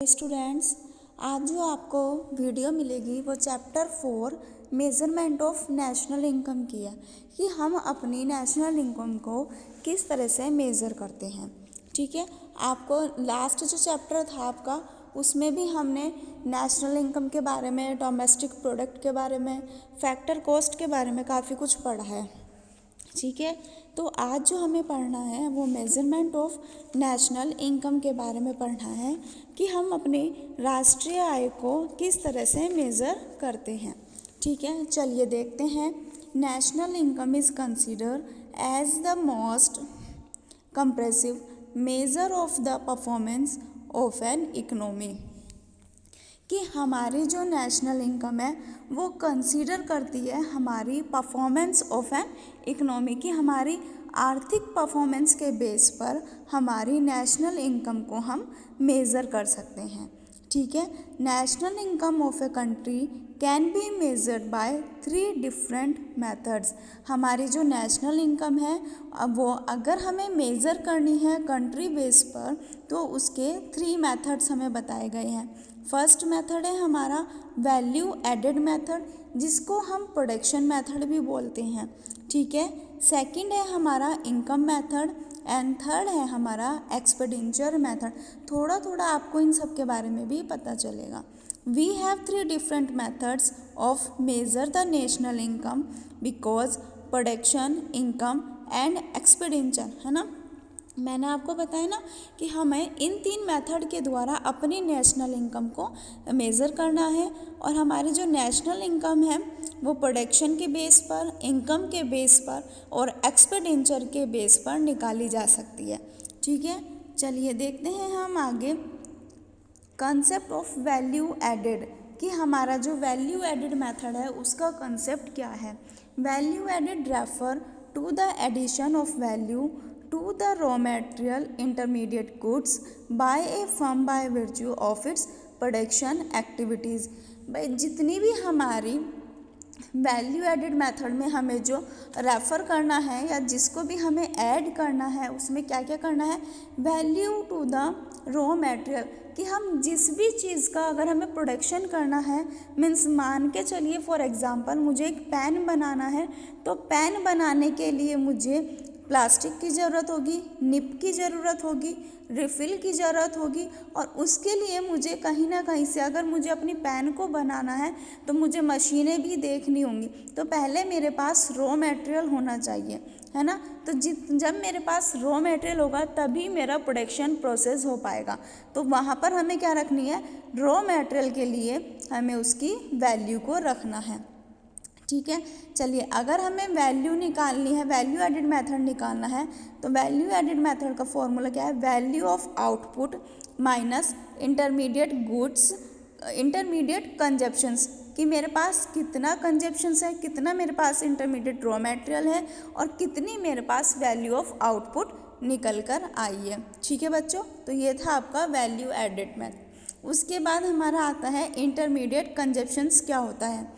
Students, आज जो आपको वीडियो मिलेगी वो chapter 4 measurement of national income की है कि हम अपनी नेशनल इनकम को किस तरह से मेज़र करते हैं। ठीक है, आपको लास्ट जो चैप्टर था आपका उसमें भी हमने नेशनल इनकम के बारे में, डोमेस्टिक प्रोडक्ट के बारे में, फैक्टर कॉस्ट के बारे में काफ़ी कुछ पढ़ा है। ठीक है, तो आज जो हमें पढ़ना है वो मेज़रमेंट ऑफ नेशनल इनकम के बारे में पढ़ना है कि हम अपने राष्ट्रीय आय को किस तरह से मेज़र करते हैं। ठीक है, चलिए देखते हैं। National income is consider as the most comprehensive measure of the performance of an economy, कि हमारी जो नेशनल इनकम है वो कंसीडर करती है हमारी परफॉर्मेंस ऑफ एन इकोनॉमी, की हमारी आर्थिक परफॉर्मेंस के बेस पर हमारी नेशनल इनकम को हम मेज़र कर सकते हैं। ठीक है, national income of a country can be measured by 3 different methods. हमारी जो नेशनल इनकम है अब वो अगर हमें मेज़र करनी है कंट्री बेस पर तो उसके 3 मेथड्स हमें बताए गए हैं। फर्स्ट मेथड है हमारा वैल्यू एडेड मेथड, जिसको हम प्रोडक्शन मेथड भी बोलते हैं। ठीक है, सेकंड है हमारा इनकम मेथड एंड थर्ड है हमारा एक्सपेंडिचर मेथड। थोड़ा थोड़ा आपको इन सब के बारे में भी पता चलेगा। We have 3 different methods of measure the national income because production, income and expenditure, है ना। मैंने आपको बताया ना कि हमें इन 3 मेथड के द्वारा अपनी नेशनल इनकम को मेज़र करना है, और हमारी जो नेशनल इनकम है वो प्रोडक्शन के बेस पर, इनकम के बेस पर और एक्सपेंडिचर के बेस पर निकाली जा सकती है। ठीक है, चलिए देखते हैं हम आगे कंसेप्ट ऑफ वैल्यू एडेड, कि हमारा जो वैल्यू एडेड मेथड है उसका कंसेप्ट क्या है। Value added refer to the addition of value to the raw material intermediate goods by a firm by virtue of its production activities। भाई जितनी भी हमारी वैल्यू एडेड मेथड में हमें जो रेफ़र करना है या जिसको भी हमें ऐड करना है उसमें क्या क्या करना है, value to the raw material, कि हम जिस भी चीज़ का अगर हमें प्रोडक्शन करना है, मीन्स मान के चलिए फॉर एग्ज़ाम्पल मुझे एक पेन बनाना है, तो पेन बनाने के लिए मुझे प्लास्टिक की ज़रूरत होगी, निब की ज़रूरत होगी, रिफ़िल की ज़रूरत होगी, और उसके लिए मुझे कहीं ना कहीं से अगर मुझे अपनी पेन को बनाना है तो मुझे मशीनें भी देखनी होंगी। तो पहले मेरे पास रॉ मटेरियल होना चाहिए, है ना। तो जब मेरे पास रॉ मटेरियल होगा तभी मेरा प्रोडक्शन प्रोसेस हो पाएगा। तो वहाँ पर हमें क्या रखनी है, रॉ मटेरियल के लिए हमें उसकी वैल्यू को रखना है। ठीक है, चलिए अगर हमें वैल्यू निकालनी है, वैल्यू एडेड मेथड निकालना है, तो वैल्यू एडेड मेथड का फॉर्मूला क्या है, value of output minus intermediate goods, intermediate consumptions, कि मेरे पास कितना कंजप्शंस है, कितना मेरे पास इंटरमीडिएट रॉ मटेरियल है और कितनी मेरे पास वैल्यू ऑफ आउटपुट निकल कर आई है। ठीक है बच्चों, तो ये था आपका वैल्यू एडेड मेथड। उसके बाद हमारा आता है इंटरमीडिएट कंजप्शंस। क्या होता है,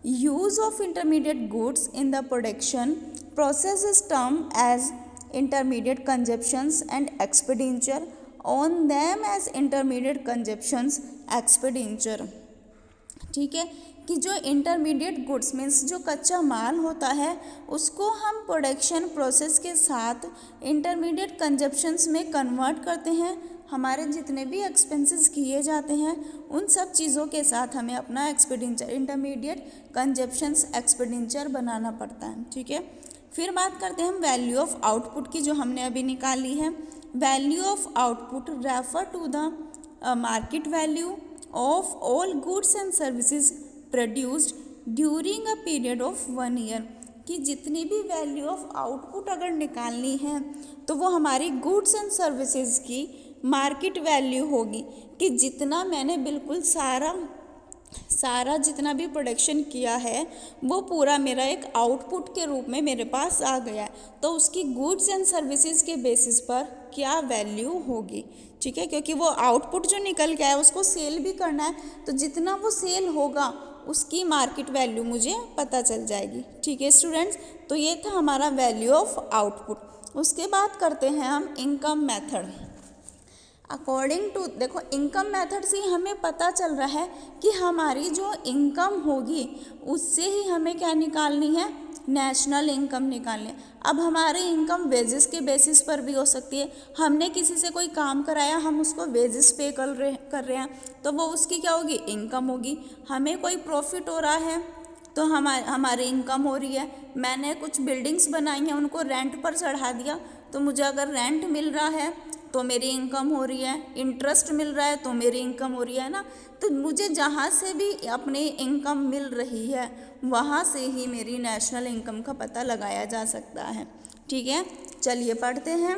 use of intermediate goods in the production process is termed as intermediate consumptions and expenditure on them as intermediate consumptions expenditure। ठीक है, कि जो इंटरमीडिएट गुड्स मीन्स जो कच्चा माल होता है उसको हम प्रोडक्शन प्रोसेस के साथ इंटरमीडिएट कंजप्शंस में कन्वर्ट करते हैं। हमारे जितने भी एक्सपेंसेस किए जाते हैं उन सब चीज़ों के साथ हमें अपना एक्सपेंडिचर, इंटरमीडिएट कंजप्शंस एक्सपेंडिचर बनाना पड़ता है। ठीक है, फिर बात करते हैं हम वैल्यू ऑफ आउटपुट की, जो हमने अभी निकाली है। Value of output refer to the market value of all goods and services produced during a period of 1 year, कि जितनी भी वैल्यू ऑफ आउटपुट अगर निकालनी है तो वो हमारी गुड्स एंड सर्विसेज की मार्केट वैल्यू होगी, कि जितना मैंने बिल्कुल सारा जितना भी प्रोडक्शन किया है वो पूरा मेरा एक आउटपुट के रूप में मेरे पास आ गया है, तो उसकी गुड्स एंड सर्विसेज के बेसिस पर क्या वैल्यू होगी। ठीक है, क्योंकि वो आउटपुट जो निकल के आया उसको सेल भी करना है, तो जितना वो सेल होगा उसकी मार्केट वैल्यू मुझे पता चल जाएगी। ठीक है स्टूडेंट्स, तो ये था हमारा वैल्यू ऑफ आउटपुट। उसके बाद करते हैं हम इनकम मेथड। अकॉर्डिंग टू, देखो इनकम मेथड से हमें पता चल रहा है कि हमारी जो इनकम होगी उससे ही हमें क्या निकालनी है, नेशनल इनकम निकालनी है। अब हमारी इनकम वेजेस के बेसिस पर भी हो सकती है। हमने किसी से कोई काम कराया, हम उसको वेजेस पे कर रहे हैं, तो वो उसकी क्या होगी, इनकम होगी। हमें कोई प्रॉफिट हो रहा है तो हमारी इनकम हो रही है। मैंने कुछ बिल्डिंग्स बनाई हैं, उनको रेंट पर चढ़ा दिया, तो मुझे अगर रेंट मिल रहा है तो मेरी इनकम हो रही है, इंटरेस्ट मिल रहा है तो मेरी इनकम हो रही है ना। तो मुझे जहाँ से भी अपनी इनकम मिल रही है वहाँ से ही मेरी नेशनल इनकम का पता लगाया जा सकता है। ठीक है, चलिए पढ़ते हैं।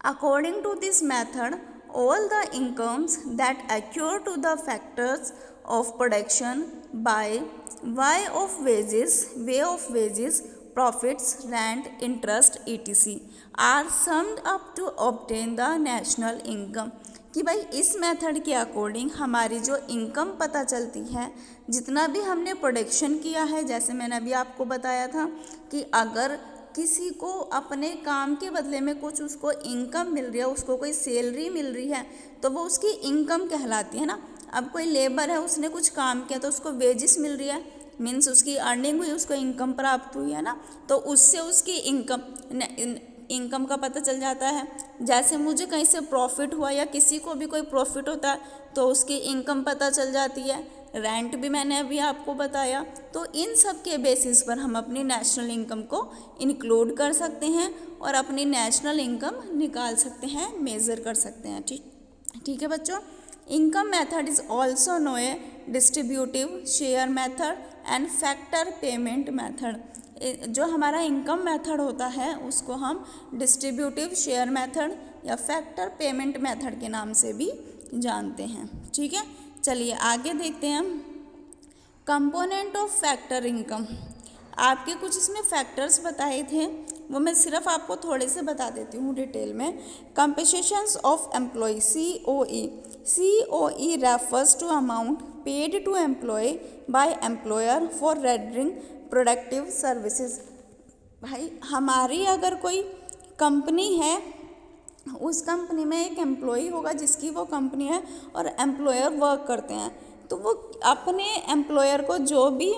According to this method all the incomes that accrue to the factors of production by way of wages, profits, rent, interest, etc. are summed up to obtain the national income। कि भाई इस मेथड के according हमारी जो income पता चलती है, जितना भी हमने प्रोडक्शन किया है, जैसे मैंने अभी आपको बताया था कि अगर किसी को अपने काम के बदले में कुछ उसको इनकम मिल रही है, उसको कोई सैलरी मिल रही है, तो वो उसकी इनकम कहलाती है ना। अब कोई लेबर है, उसने कुछ काम किया तो उसको वेजेस मिल रही है, मीन्स उसकी अर्निंग हुई, उसको इनकम प्राप्त हुई है ना, तो उससे उसकी इनकम का पता चल जाता है। जैसे मुझे कहीं से प्रॉफिट हुआ या किसी को भी कोई प्रॉफिट होता है तो उसकी इनकम पता चल जाती है। रेंट भी मैंने अभी आपको बताया। तो इन सब के बेसिस पर हम अपनी नेशनल इनकम को इंक्लूड कर सकते हैं और अपनी नेशनल इनकम निकाल सकते हैं, मेज़र कर सकते हैं। ठीक है बच्चों। इनकम मेथड इज़ ऑल्सो नोए distributive share method and factor payment method. जो हमारा इनकम मेथड होता है उसको हम डिस्ट्रीब्यूटिव शेयर मेथड या फैक्टर पेमेंट मेथड के नाम से भी जानते हैं। ठीक है, चलिए आगे देखते हैं हम। कंपोनेंट ऑफ फैक्टर इनकम, आपके कुछ इसमें फैक्टर्स बताए थे, वो मैं सिर्फ आपको थोड़े से बता देती हूँ डिटेल में। Compensations of employee, COE refers to amount paid to employee by employer for rendering productive services. भाई हमारी अगर कोई कंपनी है, उस कंपनी में एक एम्प्लॉय होगा जिसकी वो कंपनी है और एम्प्लॉयर वर्क करते हैं, तो वो अपने एम्प्लॉयर को जो भी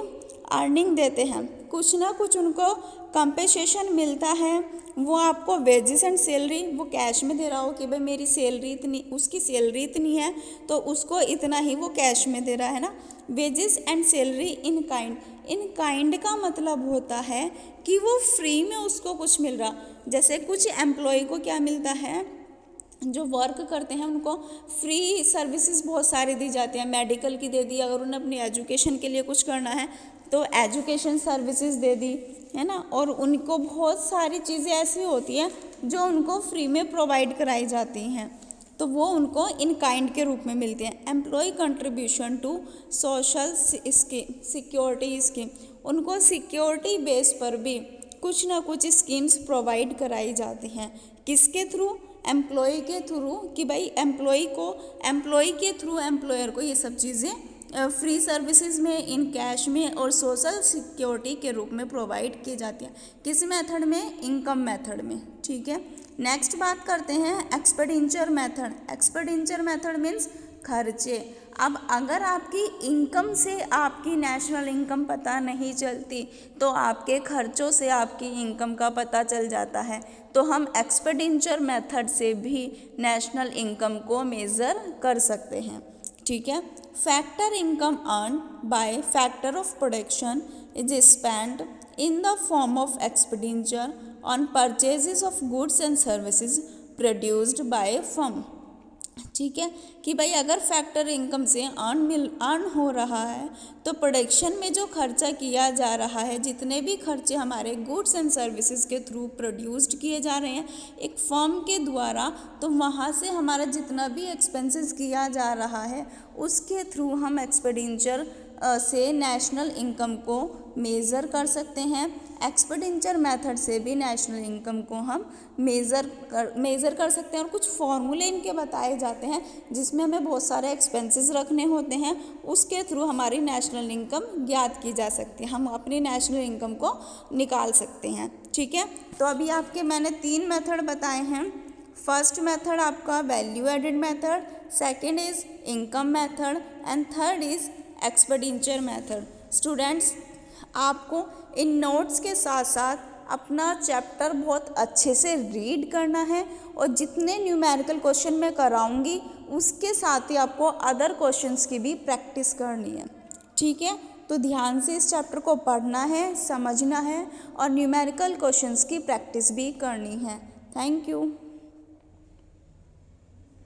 अर्निंग देते हैं, कुछ ना कुछ उनको कंपेंसेशन मिलता है। वो आपको वेजेस एंड सैलरी वो कैश में दे रहा हो कि भाई मेरी सैलरी इतनी, उसकी सैलरी इतनी है तो उसको इतना ही वो कैश में दे रहा है ना। Wages and salary in kind का मतलब होता है कि वो फ्री में उसको कुछ मिल रहा। जैसे कुछ एम्प्लॉय को क्या मिलता है, जो वर्क करते हैं उनको फ्री सर्विसेज बहुत सारी दी जाती हैं। मेडिकल की दे दी, अगर उन्हें अपनी एजुकेशन के लिए कुछ करना है तो एजुकेशन सर्विसेज दे दी, है ना। और उनको बहुत सारी चीज़ें ऐसी होती हैं जो उनको फ्री में प्रोवाइड कराई जाती हैं, तो वो उनको इन काइंड के रूप में मिलती हैं। Employee contribution to social security scheme, उनको सिक्योरिटी बेस पर भी कुछ ना कुछ स्कीम्स प्रोवाइड कराई जाती हैं। किसके थ्रू, एम्प्लॉय के थ्रू, कि भाई एम्प्लॉय के थ्रू एम्प्लॉयर को ये सब चीज़ें फ्री सर्विसेज में, इन कैश में और सोशल सिक्योरिटी के रूप में प्रोवाइड की जाती है। किस मेथड में, इनकम मेथड में। ठीक है, नेक्स्ट बात करते हैं expenditure method. Expenditure method means खर्चे। अब अगर आपकी इनकम से आपकी नेशनल इनकम पता नहीं चलती तो आपके खर्चों से आपकी इनकम का पता चल जाता है, तो हम एक्सपेंडिचर मेथड से भी नेशनल इनकम को मेज़र कर सकते हैं। ठीक है, factor income earn by factor of production is spend in the form of expenditure on purchases of goods and services produced by firm. ठीक है, कि भाई अगर फैक्टर इनकम से अर्न हो रहा है तो प्रोडक्शन में जो खर्चा किया जा रहा है, जितने भी खर्चे हमारे गुड्स एंड सर्विसेज के थ्रू प्रोड्यूस्ड किए जा रहे हैं एक फर्म के द्वारा, तो वहाँ से हमारा जितना भी एक्सपेंसेस किया जा रहा है उसके थ्रू हम एक्सपेंडिचर से नेशनल इनकम को मेज़र कर सकते हैं। एक्सपेंडिचर मेथड से भी नेशनल इनकम को हम मेज़र कर सकते हैं। और कुछ फॉर्मूले इनके बताए जाते हैं जिसमें हमें बहुत सारे एक्सपेंसेस रखने होते हैं, उसके थ्रू हमारी नेशनल इनकम ज्ञात की जा सकती है, हम अपनी नेशनल इनकम को निकाल सकते हैं। ठीक है, तो अभी आपके मैंने 3 मेथड बताए हैं, फर्स्ट मेथड आपका value added method, second is income method and third is expenditure method. Students, आपको इन नोट्स के साथ साथ अपना चैप्टर बहुत अच्छे से रीड करना है और जितने न्यूमेरिकल क्वेश्चन मैं कराऊंगी उसके साथ ही आपको अदर क्वेश्चंस की भी प्रैक्टिस करनी है। ठीक है, तो ध्यान से इस चैप्टर को पढ़ना है, समझना है और न्यूमेरिकल क्वेश्चंस की प्रैक्टिस भी करनी है। Thank you.